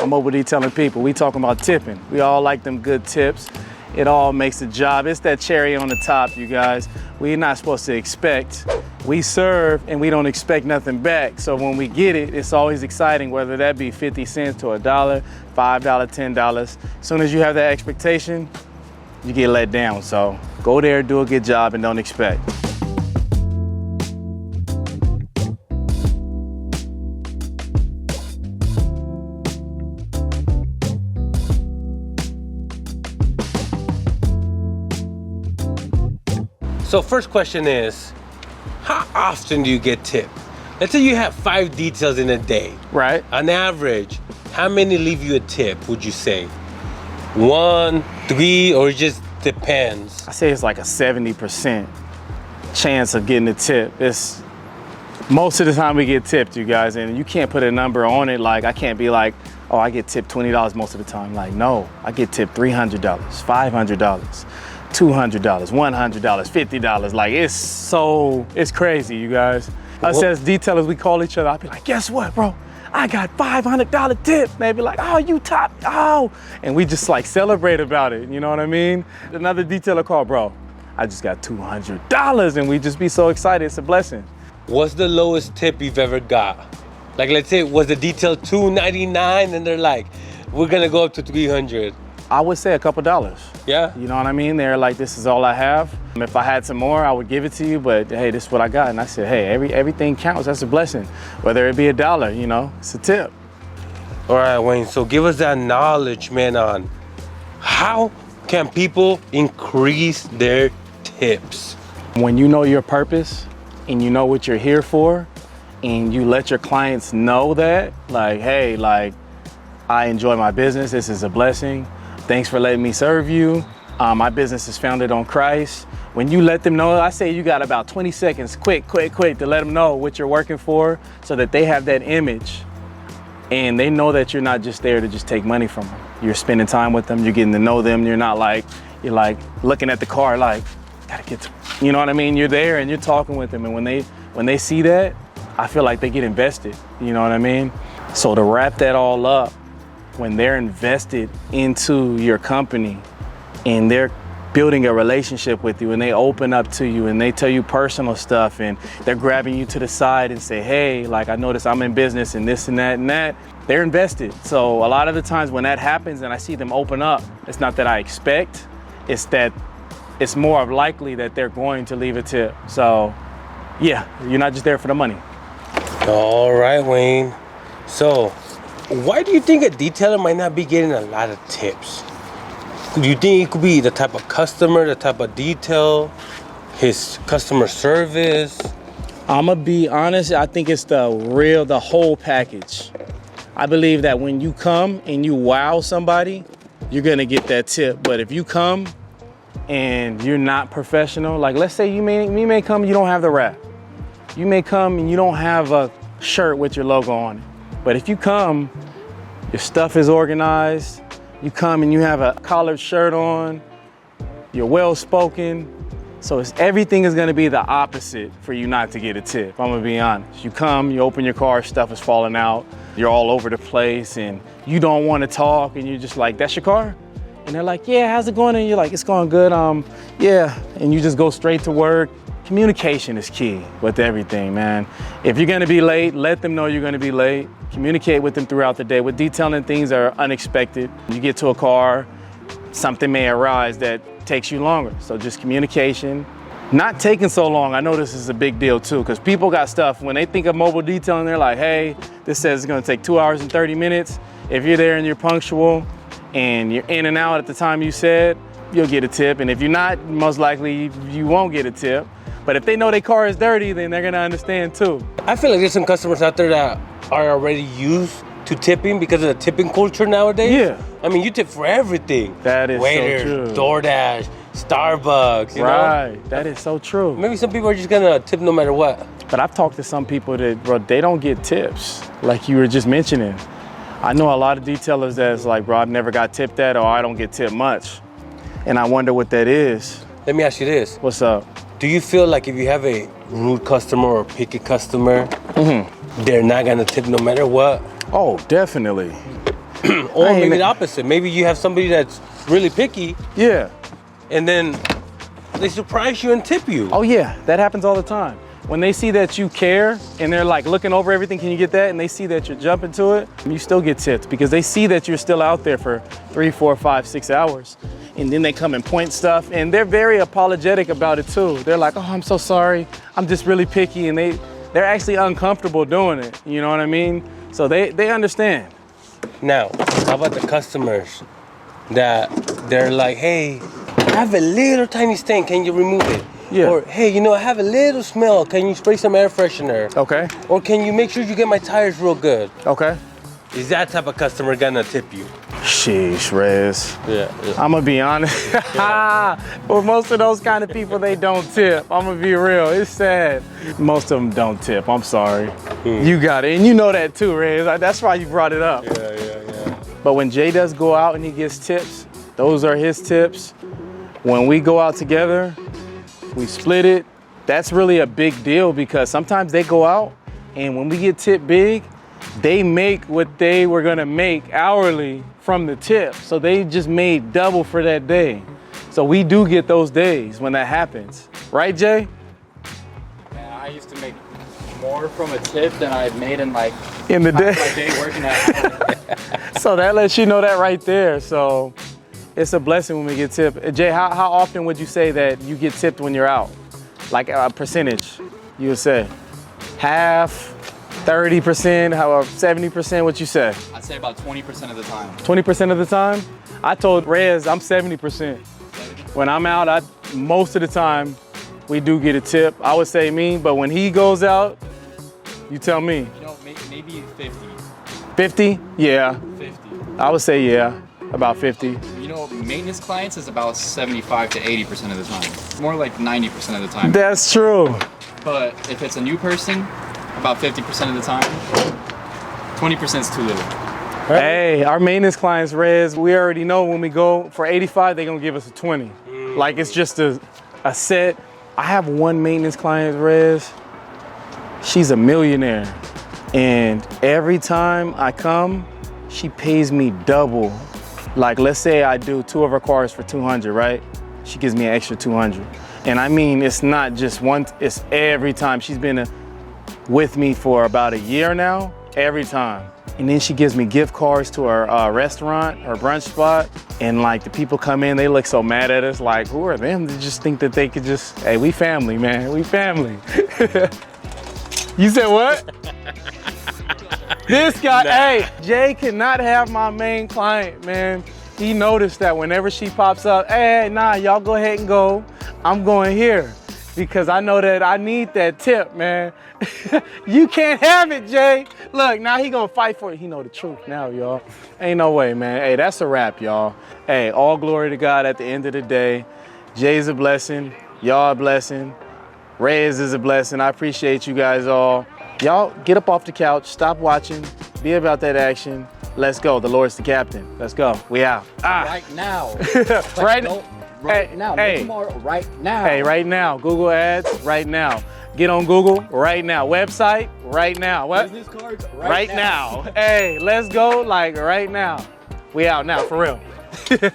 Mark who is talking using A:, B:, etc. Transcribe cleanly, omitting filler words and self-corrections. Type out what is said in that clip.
A: mobile detailing people. We talking about tipping. We all like them good tips. It all makes the job. It's that cherry on the top, you guys. We're not supposed to expect. We serve and we don't expect nothing back. So when we get it, it's always exciting, whether that be 50 cents to $1, $5, $10. As soon as you have that expectation, you get let down. So go there, do a good job, and don't expect.
B: So first question is, how often do you get tipped? Let's say you have 5 details in a day.
A: Right.
B: On average, how many leave you a tip, would you say? 1, 3, or it just depends?
A: I say it's like a 70% chance of getting a tip. It's most of the time we get tipped, you guys, and you can't put a number on it. Like, I can't be like, oh, I get tipped $20 most of the time. Like, no, I get tipped $300, $500. $200, $100, $50. Like, it's crazy, you guys. Us as detailers, we call each other. I'll be like, guess what, bro? I got $500 tip. And they be like, oh, you top, oh. And we just like celebrate about it, you know what I mean? Another detailer called, bro, I just got $200. And we just be so excited, it's a blessing.
B: What's the lowest tip you've ever got? Like, let's say, was the detail $299 and they're like, we're gonna go up to $300.
A: I would say a couple dollars.
B: Yeah?
A: You know what I mean? They're like, this is all I have. If I had some more, I would give it to you, but hey, this is what I got. And I said, hey, everything counts. That's a blessing. Whether it be $1, you know, it's a tip.
B: All right, Wayne, so give us that knowledge, man, on how can people increase their tips?
A: When you know your purpose and you know what you're here for, and you let your clients know that, like, hey, like, I enjoy my business. This is a blessing. Thanks for letting me serve you. My business is founded on Christ. When you let them know, I say you got about 20 seconds, quick, to let them know what you're working for so that they have that image and they know that you're not just there to just take money from them. You're spending time with them, you're getting to know them. You're not like, you're like looking at the car like, gotta get to, you know what I mean? You're there and you're talking with them. And when they see that, I feel like they get invested, you know what I mean? So to wrap that all up, when they're invested into your company and they're building a relationship with you and they open up to you and they tell you personal stuff and they're grabbing you to the side and say, hey, like, I noticed I'm in business and this and that, they're invested. So a lot of the times when that happens and I see them open up, it's not that I expect, it's that it's more likely that they're going to leave a tip. So yeah, you're not just there for the money.
B: All right, Wayne. So why do you think a detailer might not be getting a lot of tips? Do you think it could be the type of customer, the type of detail, his customer service?
A: I'm gonna be honest, I think it's the whole package. I believe that when you come and you wow somebody, you're gonna get that tip. But if you come and you're not professional, like let's say you may come and you don't have the wrap. You may come and you don't have a shirt with your logo on it. But if you come, your stuff is organized, you come and you have a collared shirt on, you're well-spoken, so everything is gonna be the opposite for you not to get a tip, I'm gonna be honest. You come, you open your car, stuff is falling out, you're all over the place and you don't wanna talk and you're just like, that's your car? And they're like, yeah, how's it going? And you're like, it's going good, yeah. And you just go straight to work. Communication is key with everything, man. If you're gonna be late, let them know you're gonna be late. Communicate with them throughout the day. With detailing, things are unexpected. You get to a car, something may arise that takes you longer. So just communication. Not taking so long, I know this is a big deal too, because people got stuff, when they think of mobile detailing, they're like, hey, this says it's gonna take 2 hours and 30 minutes. If you're there and you're punctual and you're in and out at the time you said, you'll get a tip. And if you're not, most likely you won't get a tip. But if they know their car is dirty, then they're gonna understand too.
B: I feel like there's some customers out there that are already used to tipping because of the tipping culture nowadays.
A: Yeah.
B: I mean, you tip for everything.
A: That is
B: Waiters,
A: so true.
B: DoorDash, Starbucks, you know?
A: Right, that is so true.
B: Maybe some people are just gonna tip no matter what.
A: But I've talked to some people that, bro, they don't get tips, like you were just mentioning. I know a lot of detailers that's like, bro, I've never got tipped that, or I don't get tipped much. And I wonder what that is.
B: Let me ask you this.
A: What's up?
B: Do you feel like if you have a rude customer or picky customer, they're not gonna tip no matter what?
A: Oh, definitely.
B: Or maybe the opposite. Maybe you have somebody that's really picky,
A: Yeah.
B: and then they surprise you and tip you.
A: Oh yeah, that happens all the time. When they see that you care and they're like looking over everything, can you get that? And they see that you're jumping to it, you still get tipped because they see that you're still out there for 3, 4, 5, 6 hours. And then they come and point stuff and they're very apologetic about it too. They're like, oh, I'm so sorry. I'm just really picky. And they're actually uncomfortable doing it. You know what I mean? So they understand.
B: Now, how about the customers that they're like, hey, I have a little tiny stain, can you remove it?
A: Yeah.
B: Or, hey, you know, I have a little smell, can you spray some air freshener?
A: Okay.
B: Or can you make sure you get my tires real good?
A: Okay.
B: Is that type of customer gonna tip you?
A: Sheesh, Rez.
B: Yeah.
A: I'm gonna be honest. Well, most of those kind of people, they don't tip. I'm gonna be real. It's sad. Most of them don't tip. I'm sorry. You got it. And you know that too, Rez. That's why you brought it up.
B: Yeah.
A: But when Jay does go out and he gets tips, those are his tips. When we go out together, we split it. That's really a big deal because sometimes they go out and when we get tipped big, they make what they were gonna make hourly from the tip. So they just made double for that day. So we do get those days when that happens. Right, Jay?
C: Man, I used to make more from a tip than I made in like
A: In the day.
C: my day working at.
A: So that lets you know that right there. So it's a blessing when we get tipped. Jay, how often would you say that you get tipped when you're out? Like a percentage, you would say? Half, 30%, how 70%, what you say?
C: I'd say about 20% of the time.
A: 20% of the time? I told Rez I'm 70%. When I'm out, most of the time, we do get a tip. I would say me, but when he goes out, you tell me.
C: You know, maybe 50.
A: 50? Yeah,
C: 50.
A: I would say yeah, about 50.
C: You know, maintenance clients is about 75 to 80% of the time. More like 90% of the time.
A: That's true.
C: But if it's a new person, about 50% of the time, 20% is too little.
A: Hey, our maintenance clients, Rez, we already know when we go for 85, they're gonna give us a 20. Like it's just a set. I have one maintenance client, Rez. She's a millionaire. And every time I come, she pays me double. Like let's say I do 2 of her cars for 200, right? She gives me an extra 200. And I mean, it's not just one, it's every time. She's been with me for about a year now, every time. And then she gives me gift cards to her restaurant, her brunch spot. And like the people come in, they look so mad at us, like, who are them? They just think that they could just, hey, we family, man, we family. You said what? This guy, hey, Jay cannot have my main client, man. He noticed that whenever she pops up, hey, nah, y'all go ahead and go. I'm going here because I know that I need that tip, man. You can't have it, Jay. Look, now he gonna fight for it. He know the truth now, y'all. Ain't no way, man. Hey, that's a wrap, y'all. Hey, all glory to God at the end of the day. Jay's a blessing. Y'all a blessing. Reyes is a blessing. I appreciate you guys all. Y'all get up off the couch, stop watching, be about that action. Let's go. The Lord's the captain. Let's go. We out.
D: Right now.
A: Right,
D: right now.
A: Hey.
D: No tomorrow, right now.
A: Hey, right now. Google ads, right now. Get on Google right now. Website, right now. What?
D: Business cards,
A: Right now. Hey, let's go, like right now. We out now, for real.